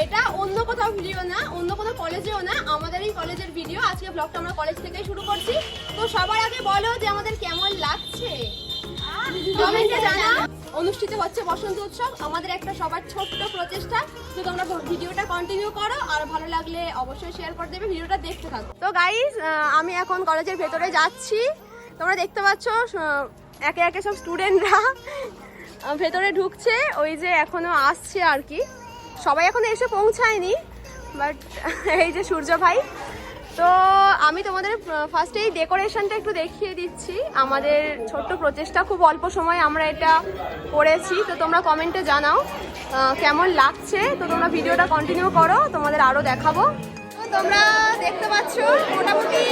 এটা অন্য কোথাও ভিডিও না, অন্য কোনো কলেজেও না, আমাদের এই কলেজের ভিডিও। আজকে ব্লগটা আমরা কলেজ থেকেই শুরু করছি। তো সবার আগে বলো যে আমাদের কেমন লাগছে, কমেন্টে জানাও। অনুষ্ঠিত হচ্ছে বসন্ত উৎসব, আমাদের একটা সবার ছোট্ট প্রচেষ্টা। তো তোমরা ভিডিওটা কন্টিনিউ করো, আর ভালো লাগলে অবশ্যই শেয়ার করে দেবে, ভিডিওটা দেখতে থাকো। তো গাইস, আমি এখন কলেজের ভেতরে যাচ্ছি। তোমরা দেখতে পাচ্ছ একে একে সব স্টুডেন্টরা ভেতরে ঢুকছে, ওই যে এখনো আসছে আর কি, সবাই এখনো এসে পৌঁছায়নি, বাট এই যে সূর্য ভাই। তো আমি তোমাদের ফার্স্টেই ডেকোরেশনটা একটু দেখিয়ে দিচ্ছি। আমাদের ছোট্ট প্রচেষ্টা, খুব অল্প সময় আমরা এটা করেছি। তো তোমরা কমেন্টে জানাও কেমন লাগছে। তো তোমরা ভিডিওটা কন্টিনিউ করো, তোমাদের আরও দেখাবো। তো তোমরা দেখতে পাচ্ছ মোটামুটি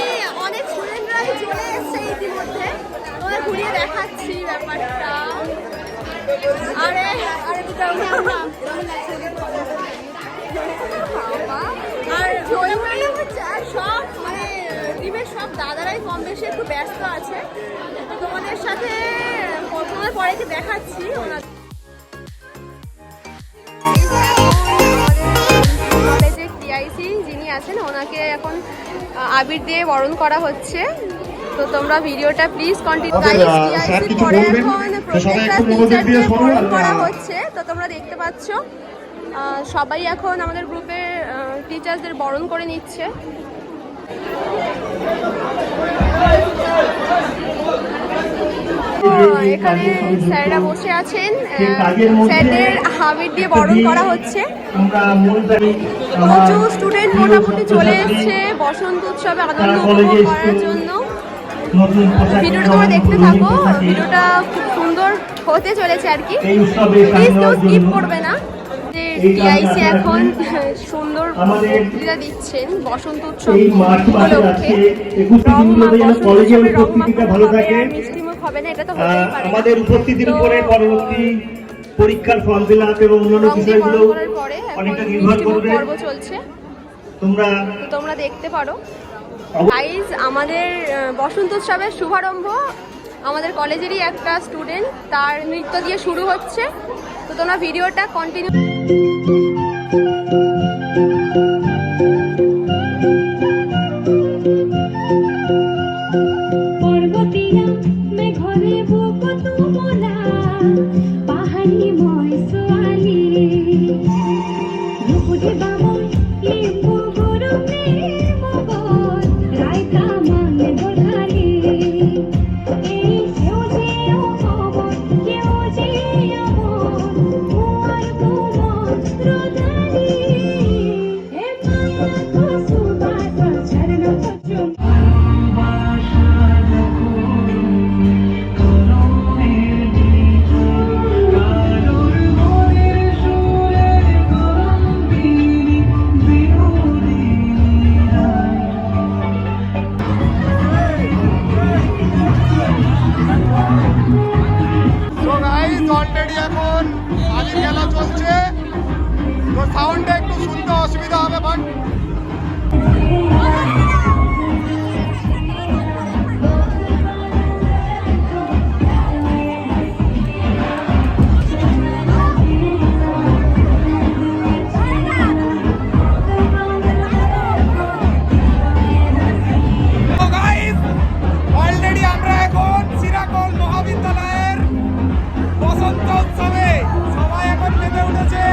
অনেক স্টুডেন্টরাই চলে এসছে ইতিমধ্যে। তোমাদের ঘুরিয়ে দেখাচ্ছি ব্যাপারটা। আরে আরে আর সব মানে টিমের সব দাদারাই কম বেশি একটু ব্যস্ত আছে। তোমাদের সাথে তোমাদের পরে কি দেখাচ্ছি। কলেজে টিআইসি যিনি আছেন, ওনাকে এখন আবির দিয়ে বরণ করা হচ্ছে। তো তোমরা ভিডিওটা প্লিজ কন্টিনিউ টিআইসি পরে এখন প্রত্যেকটা টিচারকে বরণ করা হচ্ছে। তো তোমরা দেখতে পাচ্ছ সবাই এখন আমাদের গ্রুপে টিচারদের বরণ করে নিচ্ছে। এখানে স্যাররা বসে আছেন, স্যারদের আবির দিয়ে বরণ করা হচ্ছে। প্রচুর স্টুডেন্ট মোটামুটি চলে এসছে বসন্ত উৎসবে আনন্দ উপভোগ করার জন্য। ভিডিওটা তোমরা দেখতে থাকো, ভিডিওটা খুব সুন্দর হতে চলেছে আর কি, প্লিজ কেউ স্কিপ করবে না। টিআইসি এখন সুন্দর বক্তৃতা দিচ্ছেন বসন্ত উৎসব উপলক্ষে। মিষ্টিমুখ হবে না, এটা তো হতেই পারে। আমাদের উপস্থিতির উপরে পরবর্তী পরীক্ষার ফর্ম ফিল আপ এবং অন্যান্য বিষয়গুলো অনেকটা নির্ভর করবে। পর্ব চলছে, তোমরা দেখতে পারো। গাইজ, আমাদের বসন্ত উৎসবের শুভারম্ভ আমাদের কলেজেরই একটা স্টুডেন্ট, তার নৃত্য দিয়ে শুরু হচ্ছে। তো তোমরা ভিডিওটা কন্টিনিউ। খেলা চলছে, তো সাউন্ডটা একটু শুনতে অসুবিধা হবে, বাট অলরেডি আমরা এখন সিরাকল মহাবিদ্যালয়ের বসন্ত উৎসবে সবাই এখন মেতে উঠেছে।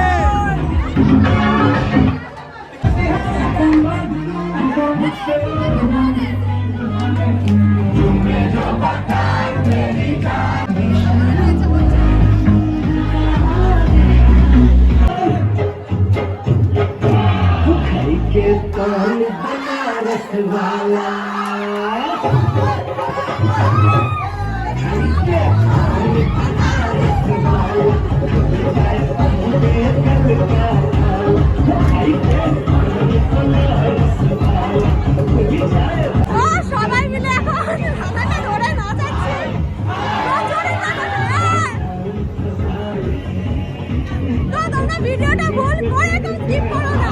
সবাই মিলে এখন হাতে ধরে নাচাচ্ছি। তো তোমরা ভিডিওটা ভুল করে কেউ স্কিপ করো না।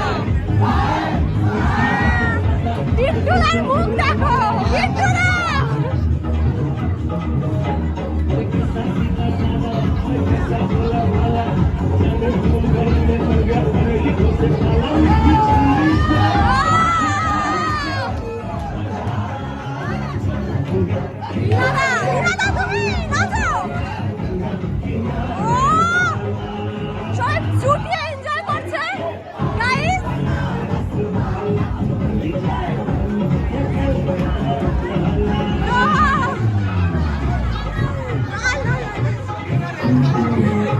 বিট্টুদার মুখ দেখো, বিট্টুদা। চুটিয়ে এনজয় করছে গাইস।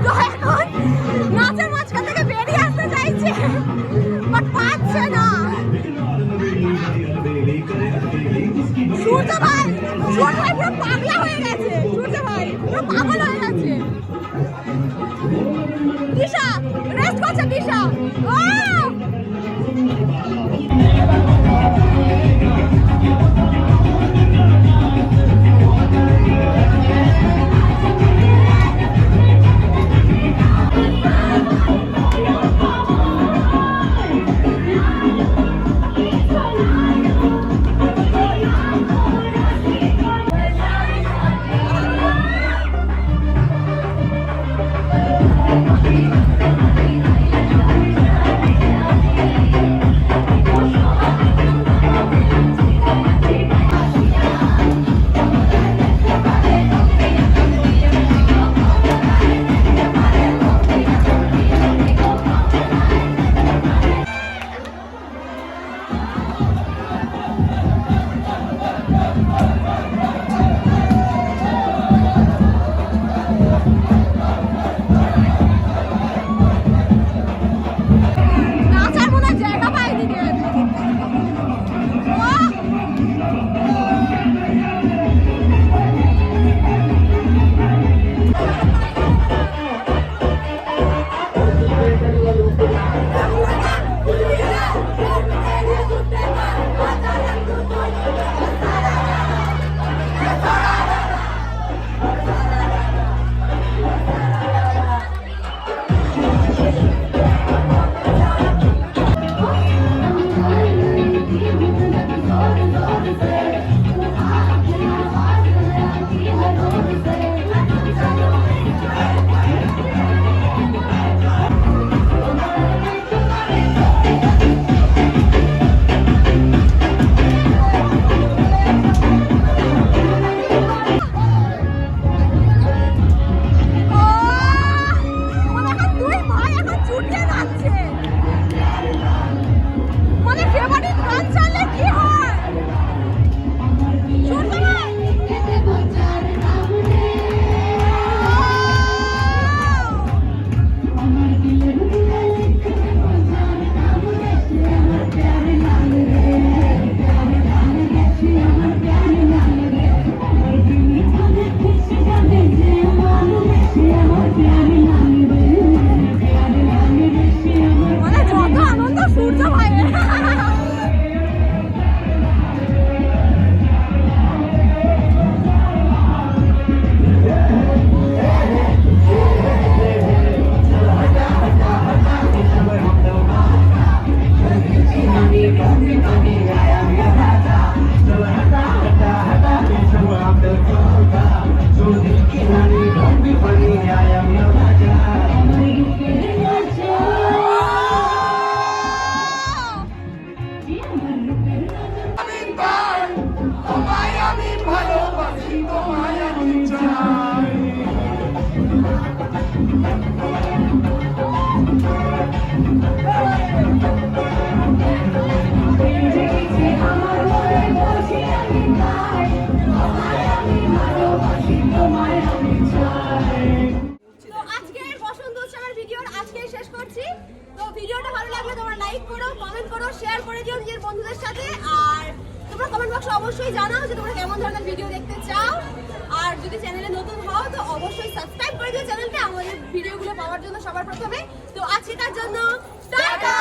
তো এখন নাচের মাঝখান থেকে বেরিয়ে আসতে চাইছে বাট পাচ্ছে না। সূর্য ভাই পুরো পাগলা হয়ে গেছে, সূর্য ভাই পুরো পাগল হয়ে গেছে। দিশা রেস্ট করছে, দিশা নাচার মনে হয় জায়গা পাইনি কে। মানে ফেভারিট গান চাইলে কি হয়? সূর্য ভাই মানে যত আনন্দ সূর্য ভাইয়ের। তোমায় আমি ভালোবাসি, তোমায় আমি চাই। তো আজকের বসন্ত উৎসবের ভিডিওর আজকেই শেষ করছি। তো ভিডিওটা ভালো লাগলে তোমরা লাইক করো, কমেন্ট করো, শেয়ার করে দিও নিজের বন্ধুদের সাথে। আর তোমরা কমেন্ট বক্সে অবশ্যই জানাও যে তোমরা কেমন ধরনের ভিডিও দেখতে চাও। আর যদি চ্যানেলে নতুন হও তো অবশ্যই সাবস্ক্রাইব করে দিও চ্যানেলটা আমাদের ভিডিওগুলো পাওয়ার জন্য সবার প্রথমে। তো আজকে তার জন্য টাটা।